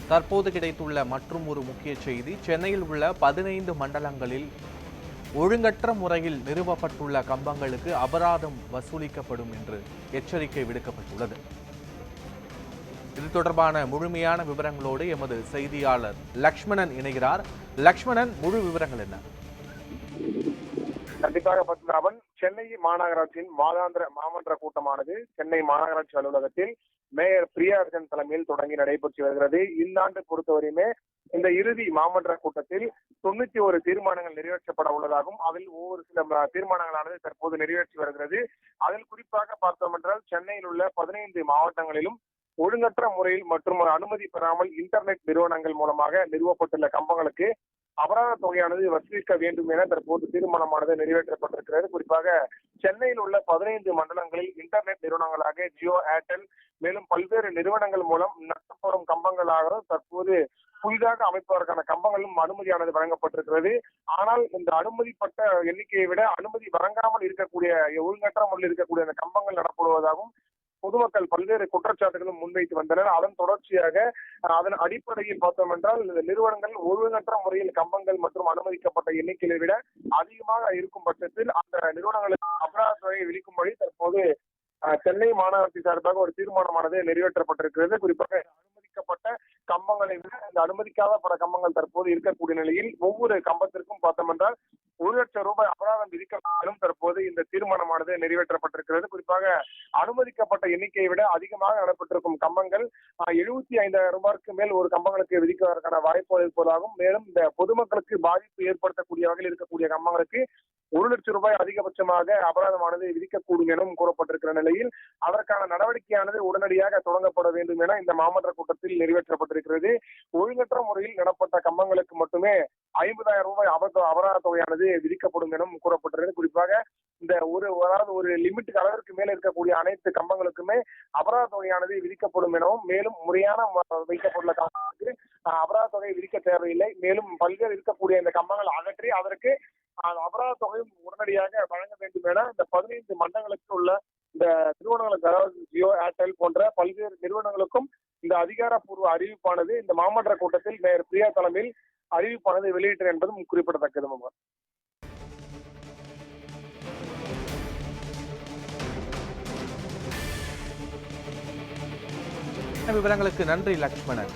தற்போது கிடைத்துள்ள மற்றும் ஒரு முக்கிய செய்தி, சென்னையில் உள்ள 15 மண்டலங்களில் ஒழுங்கற்ற முறையில் நிறுவப்பட்டுள்ள கம்பங்களுக்கு அபராதம் வசூலிக்கப்படும் என்று எச்சரிக்கை விடுக்கப்பட்டுள்ளது. இது தொடர்பான முழுமையான விவரங்களோடு எமது செய்தியாளர் லக்ஷ்மணன் இணைகிறார். லக்ஷ்மணன், முழு விவரங்கள் என்ன? கண்டிப்பாக பத்மநாபன், சென்னை மாநகராட்சியின் மாதாந்திர மாமன்ற கூட்டமானது சென்னை மாநகராட்சி அலுவலகத்தில் மேயர் பிரியார்ஜன் தலைமையில் தொடங்கி நடைபெற்று வருகிறது. இந்த ஆண்டு பொறுத்தவரையுமே இந்த இறுதி மாமன்ற கூட்டத்தில் 91 தீர்மானங்கள் நிறைவேற்றப்பட உள்ளதாகவும் அதில் ஒவ்வொரு சில தீர்மானங்களானது தற்போது நிறைவேற்றி வருகிறது. அதில் குறிப்பாக பார்த்தோம் என்றால் சென்னையில் உள்ள 15 மாவட்டங்களிலும் ஒழுங்கற்ற முறையில் மற்றும் அனுமதி பெறாமல் இன்டர்நெட் நிறுவனங்கள் மூலமாக நிறுவப்பட்டுள்ள கம்பங்களுக்கு அபராத தொகையானது வசூலிக்க வேண்டும் என தற்போது தீர்மானமானது நிறைவேற்றப்பட்டிருக்கிறது. குறிப்பாக சென்னையில் உள்ள 15 மண்டலங்களில் இன்டர்நெட் நிறுவனங்களாக ஜியோ, ஏர்டெல் மேலும் பல்வேறு நிறுவனங்கள் மூலம் நடத்தப்படும் கம்பங்களாக தற்போது புதிதாக அமைப்பதற்கான கம்பங்களும் அனுமதியானது வழங்கப்பட்டிருக்கிறது. ஆனால் இந்த அனுமதிப்பட்ட எண்ணிக்கையை விட அனுமதி வழங்காமல் இருக்கக்கூடிய ஒழுங்கற்ற முறையில் இருக்கக்கூடிய அந்த கம்பங்கள் நடப்படுவதாகவும் பொதுமக்கள் பல்வேறு குற்றச்சாட்டுகளும் முன்வைத்து வந்தனர். அதன் தொடர்ச்சியாக அதன் அடிப்படையில் பார்த்தோம் என்றால் இந்த நிறுவனங்கள் ஒழுங்கற்ற முறையில் கம்பங்கள் மற்றும் அனுமதிக்கப்பட்ட எண்ணிக்கையை விட அதிகமாக இருக்கும் பட்சத்தில் அந்த நிறுவனங்களுக்கு அபராத தொகையை விதிக்கும்படி தற்போது சென்னை மாநகராட்சி சார்பாக ஒரு தீர்மானமானது நிறைவேற்றப்பட்டிருக்கிறது. குறிப்பாக அனுமதிக்கப்பட்ட கம்பங்களை விட இந்த அனுமதிக்காத பல கம்பங்கள் தற்போது இருக்கக்கூடிய நிலையில் ஒவ்வொரு கம்பத்திற்கும் பார்த்தோம் என்றால் ₹1,00,000 அபராதம் விதிக்கப்படும் தற்போது இந்த தீர்மானமானது நிறைவேற்றப்பட்டிருக்கிறது. குறிப்பாக அனுமதிக்கப்பட்ட எண்ணிக்கையை விட அதிகமாக நடப்பட்டிருக்கும் கம்பங்கள் ₹75,000 மேல் ஒரு கம்பங்களுக்கு விதிப்பதற்கான வாய்ப்பு இருப்பதாகவும் மேலும் இந்த பொதுமக்களுக்கு பாதிப்பு ஏற்படுத்தக்கூடிய வகையில் இருக்கக்கூடிய கம்பங்களுக்கு ₹1,00,000 அதிகபட்சமாக அபராதமானது விதிக்கக்கூடும் எனவும் கூறப்பட்டிருக்கிற நிலையில் அதற்கான நடவடிக்கையானது உடனடியாக தொடங்கப்பட வேண்டும் என இந்த மாமன்ற கூட்டத்தில் நிறைவேற்றப்பட்டிருக்கிறது. ஒழுங்கற்ற முறையில் நடப்பட்ட கம்பங்களுக்கு மட்டுமே ₹50,000 அபராத தொகையானது விதிக்கப்படும் எனவும் கூறப்பட்டிருக்கிறது. குறிப்பாக இந்த ஒரு லிமிட்டுக்கு அளவிற்கு மேல இருக்கக்கூடிய அனைத்து கம்பங்களுக்குமே அபராத தொகையானது விதிக்கப்படும் எனவும் மேலும் முறையான வைக்கப்பட்டுள்ள கம்பங்களுக்கு அபராத தொகை விதிக்க தேவையில்லை. மேலும் பல்வேறு இருக்கக்கூடிய இந்த கம்பங்கள் அகற்றி அதற்கு அபராத தொகையும் உடனடியாக வழங்க வேண்டும் என இந்த 15 மண்டலங்களுக்கு உள்ள இந்த நிறுவனங்களுக்கு, அதாவது ஜியோ, ஏர்டெல் போன்ற பல்வேறு நிறுவனங்களுக்கும் இந்த அதிகாரப்பூர்வ அறிவிப்பானது இந்த மாமன்ற கூட்டத்தில் மேயர் பிரியா தலைமையில் அறிவிப்பானது வெளியிட்டார் என்பதும் குறிப்பிடத்தக்கது. விவரங்களுக்கு நன்றி லக்ஷ்மணன்.